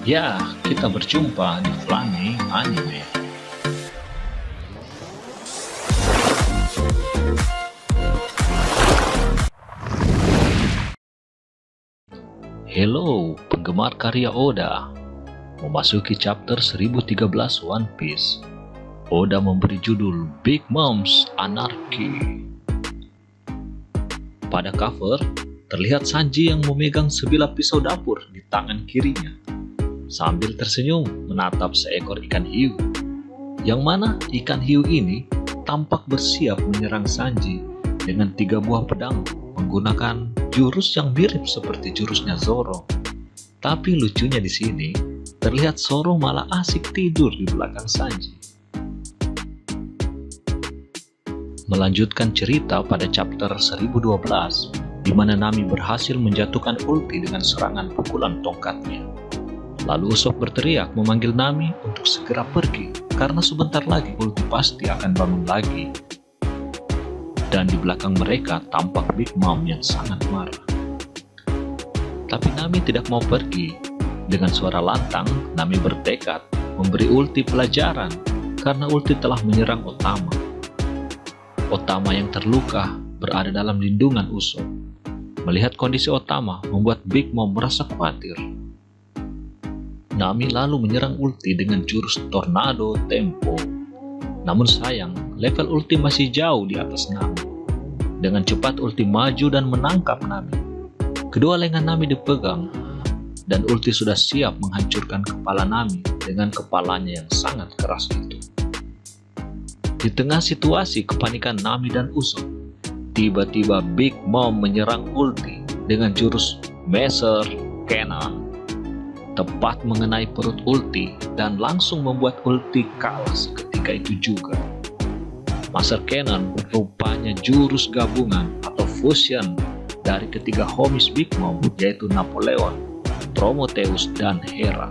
Ya, kita berjumpa di Flaming Anime. Hello, penggemar karya Oda. Memasuki chapter 1013 One Piece. Oda memberi judul Big Mom's Anarchy. Pada cover, terlihat Sanji yang memegang sebilah pisau dapur di tangan kirinya, sambil tersenyum menatap seekor ikan hiu. Yang mana ikan hiu ini tampak bersiap menyerang Sanji dengan 3 buah pedang menggunakan jurus yang mirip seperti jurusnya Zoro. Tapi lucunya di sini, terlihat Zoro malah asik tidur di belakang Sanji. Melanjutkan cerita pada chapter 1012, di mana Nami berhasil menjatuhkan ulti dengan serangan pukulan tongkatnya. Lalu Usopp berteriak memanggil Nami untuk segera pergi, karena sebentar lagi ulti pasti akan bangun lagi. Dan di belakang mereka tampak Big Mom yang sangat marah. Tapi Nami tidak mau pergi. Dengan suara lantang, Nami bertekad memberi ulti pelajaran, karena ulti telah menyerang Otama. Otama yang terluka berada dalam lindungan Usopp. Melihat kondisi Otama membuat Big Mom merasa khawatir. Nami lalu menyerang ulti dengan jurus Tornado Tempo. Namun sayang, level ulti masih jauh di atas Nami. Dengan cepat ulti maju dan menangkap Nami. Kedua lengan Nami dipegang, dan ulti sudah siap menghancurkan kepala Nami dengan kepalanya yang sangat keras itu. Di tengah situasi kepanikan Nami dan Usopp, tiba-tiba Big Mom menyerang ulti dengan jurus Master Cannon. Tepat mengenai perut ulti dan langsung membuat ulti kalah seketika itu juga. Master Cannon rupanya jurus gabungan atau fusion dari ketiga homies Big Mom, yaitu Napoleon, Prometheus, dan Hera.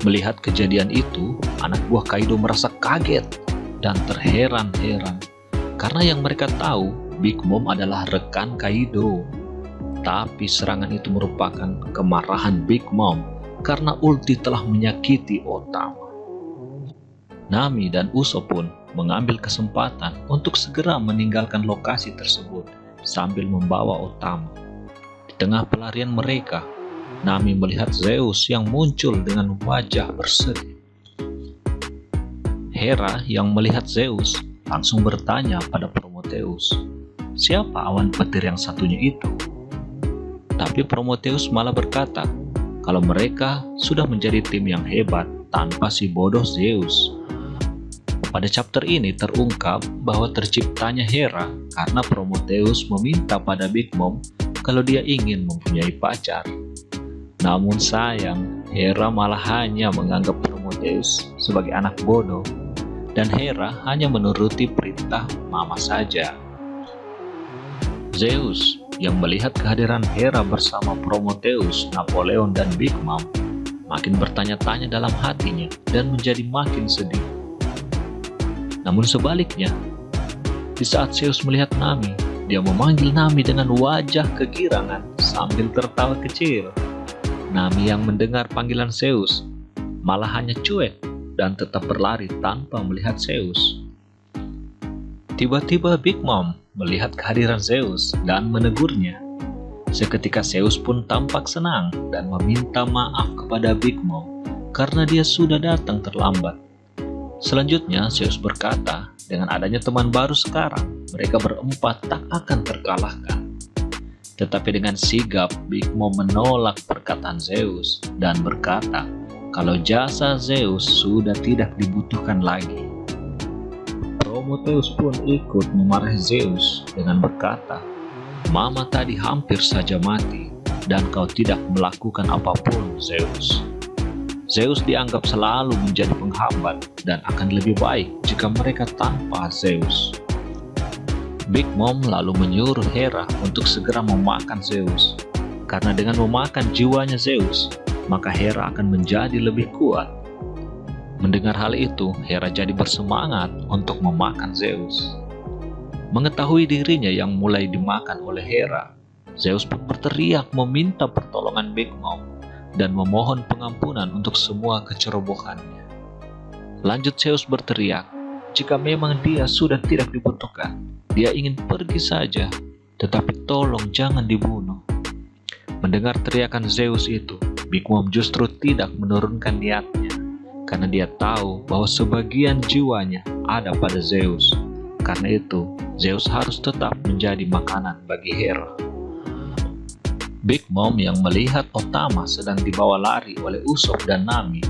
Melihat kejadian itu, anak buah Kaido merasa kaget dan terheran-heran, karena yang mereka tahu Big Mom adalah rekan Kaido. Tapi serangan itu merupakan kemarahan Big Mom karena ulti telah menyakiti Otama. Nami dan Usopp pun mengambil kesempatan untuk segera meninggalkan lokasi tersebut sambil membawa Otama. Di tengah pelarian mereka, Nami melihat Zeus yang muncul dengan wajah bersedih. Hera yang melihat Zeus langsung bertanya pada Prometheus, siapa awan petir yang satunya itu? Tapi Prometheus malah berkata kalau mereka sudah menjadi tim yang hebat tanpa si bodoh Zeus. Pada chapter ini terungkap bahwa terciptanya Hera karena Prometheus meminta pada Big Mom kalau dia ingin mempunyai pacar. Namun sayang, Hera malah hanya menganggap Prometheus sebagai anak bodoh, dan Hera hanya menuruti perintah mama saja. Zeus yang melihat kehadiran Hera bersama Prometheus, Napoleon, dan Big Mom makin bertanya-tanya dalam hatinya dan menjadi makin sedih. Namun sebaliknya, di saat Zeus melihat Nami, dia memanggil Nami dengan wajah kegirangan sambil tertawa kecil. Nami yang mendengar panggilan Zeus malah hanya cuek dan tetap berlari tanpa melihat Zeus. Tiba-tiba Big Mom melihat kehadiran Zeus dan menegurnya. Seketika Zeus pun tampak senang dan meminta maaf kepada Big Mom karena dia sudah datang terlambat. Selanjutnya Zeus berkata, dengan adanya teman baru sekarang, mereka berempat tak akan terkalahkan. Tetapi dengan sigap, Big Mom menolak perkataan Zeus dan berkata kalau jasa Zeus sudah tidak dibutuhkan lagi. Prometheus pun ikut memarahi Zeus dengan berkata, Mama tadi hampir saja mati dan kau tidak melakukan apapun, Zeus. Zeus dianggap selalu menjadi penghambat dan akan lebih baik jika mereka tanpa Zeus. Big Mom lalu menyuruh Hera untuk segera memakan Zeus, karena dengan memakan jiwanya Zeus, maka Hera akan menjadi lebih kuat. Mendengar hal itu, Hera jadi bersemangat untuk memakan Zeus. Mengetahui dirinya yang mulai dimakan oleh Hera, Zeus pun berteriak meminta pertolongan Big Mom dan memohon pengampunan untuk semua kecerobohannya. Lanjut Zeus berteriak, jika memang dia sudah tidak dibutuhkan, dia ingin pergi saja, tetapi tolong jangan dibunuh. Mendengar teriakan Zeus itu, Big Mom justru tidak menurunkan niatnya, karena dia tahu bahwa sebagian jiwanya ada pada Zeus. Karena itu, Zeus harus tetap menjadi makanan bagi Hera. Big Mom yang melihat Otama sedang dibawa lari oleh Usopp dan Nami,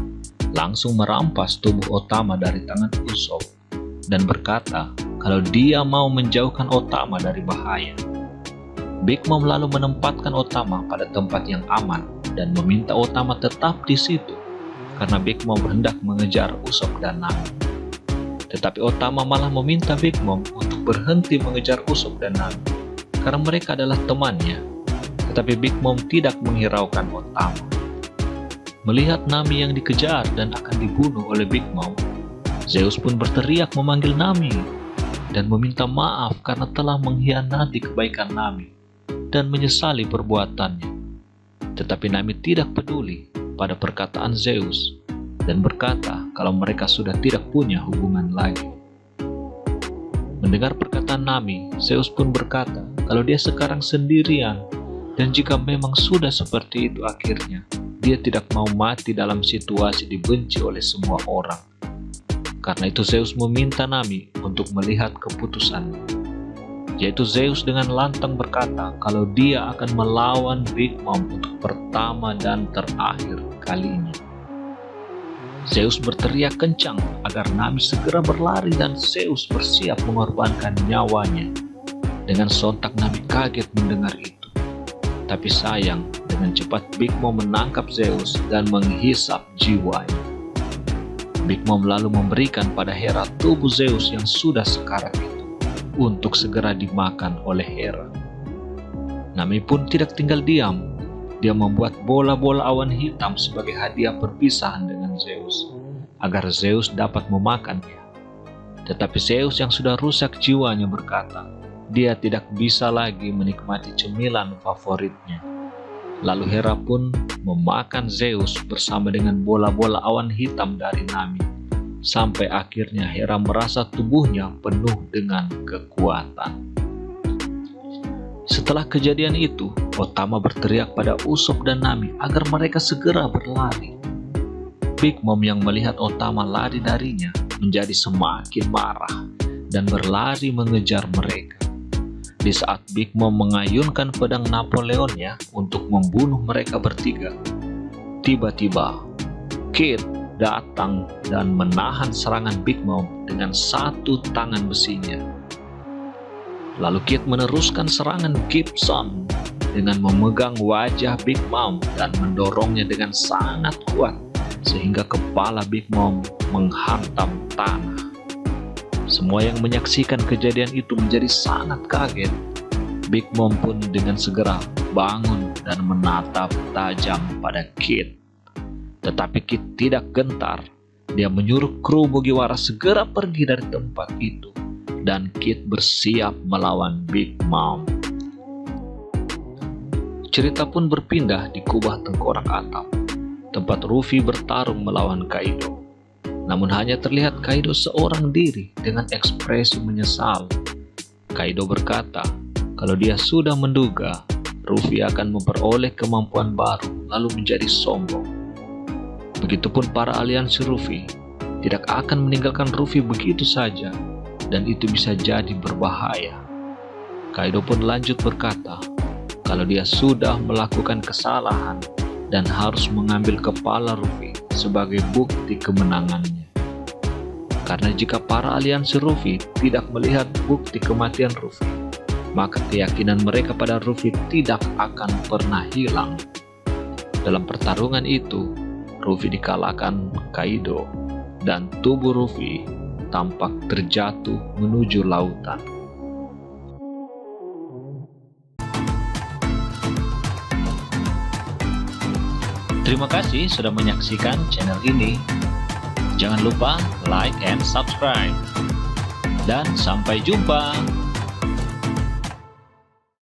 langsung merampas tubuh Otama dari tangan Usopp dan berkata kalau dia mau menjauhkan Otama dari bahaya. Big Mom lalu menempatkan Otama pada tempat yang aman dan meminta Otama tetap di situ karena Big Mom hendak mengejar Usopp dan Nami. Tetapi Otama malah meminta Big Mom untuk berhenti mengejar Usopp dan Nami karena mereka adalah temannya. Tetapi Big Mom tidak menghiraukan Otama. Melihat Nami yang dikejar dan akan dibunuh oleh Big Mom, Zeus pun berteriak memanggil Nami dan meminta maaf karena telah mengkhianati kebaikan Nami dan menyesali perbuatannya. Tetapi Nami tidak peduli pada perkataan Zeus dan berkata kalau mereka sudah tidak punya hubungan lagi. Mendengar perkataan Nami, Zeus pun berkata kalau dia sekarang sendirian dan jika memang sudah seperti itu akhirnya, dia tidak mau mati dalam situasi dibenci oleh semua orang. Karena itu Zeus meminta Nami untuk melihat keputusannya. Yaitu Zeus dengan lantang berkata kalau dia akan melawan Big Mom untuk pertama dan terakhir kalinya. Zeus berteriak kencang agar Nami segera berlari dan Zeus bersiap mengorbankan nyawanya. Dengan sontak Nami kaget mendengar itu. Tapi sayang, dengan cepat Big Mom menangkap Zeus dan menghisap jiwanya. Big Mom lalu memberikan pada Hera tubuh Zeus yang sudah sekarat itu untuk segera dimakan oleh Hera. Nami pun tidak tinggal diam. Dia membuat bola-bola awan hitam sebagai hadiah perpisahan dengan Zeus, agar Zeus dapat memakannya. Tetapi Zeus yang sudah rusak jiwanya berkata, dia tidak bisa lagi menikmati cemilan favoritnya. Lalu Hera pun memakan Zeus bersama dengan bola-bola awan hitam dari Nami. Sampai akhirnya Hera merasa tubuhnya penuh dengan kekuatan. Setelah kejadian itu, Otama berteriak pada Usopp dan Nami agar mereka segera berlari. Big Mom yang melihat Otama lari darinya menjadi semakin marah dan berlari mengejar mereka. Di saat Big Mom mengayunkan pedang Napoleonnya untuk membunuh mereka bertiga, tiba-tiba Kid datang dan menahan serangan Big Mom dengan satu tangan besinya. Lalu Kid meneruskan serangan Gibson dengan memegang wajah Big Mom dan mendorongnya dengan sangat kuat sehingga kepala Big Mom menghantam tanah. Semua yang menyaksikan kejadian itu menjadi sangat kaget. Big Mom pun dengan segera bangun dan menatap tajam pada Kid. Tetapi Kid tidak gentar. Dia menyuruh kru Mugiwara segera pergi dari tempat itu. Dan Kid bersiap melawan Big Mom. Cerita pun berpindah di kubah tengkorak atap, tempat Luffy bertarung melawan Kaido. Namun hanya terlihat Kaido seorang diri dengan ekspresi menyesal. Kaido berkata kalau dia sudah menduga Luffy akan memperoleh kemampuan baru lalu menjadi sombong. Begitupun para aliansi Luffy tidak akan meninggalkan Luffy begitu saja dan itu bisa jadi berbahaya. Kaido pun lanjut berkata kalau dia sudah melakukan kesalahan dan harus mengambil kepala Luffy sebagai bukti kemenangannya. Karena jika para aliansi Luffy tidak melihat bukti kematian Luffy, maka keyakinan mereka pada Luffy tidak akan pernah hilang. Dalam pertarungan itu, Luffy dikalahkan Kaido dan tubuh Luffy tampak terjatuh menuju lautan. Terima kasih sudah menyaksikan channel ini. Jangan lupa like and subscribe. Dan sampai jumpa.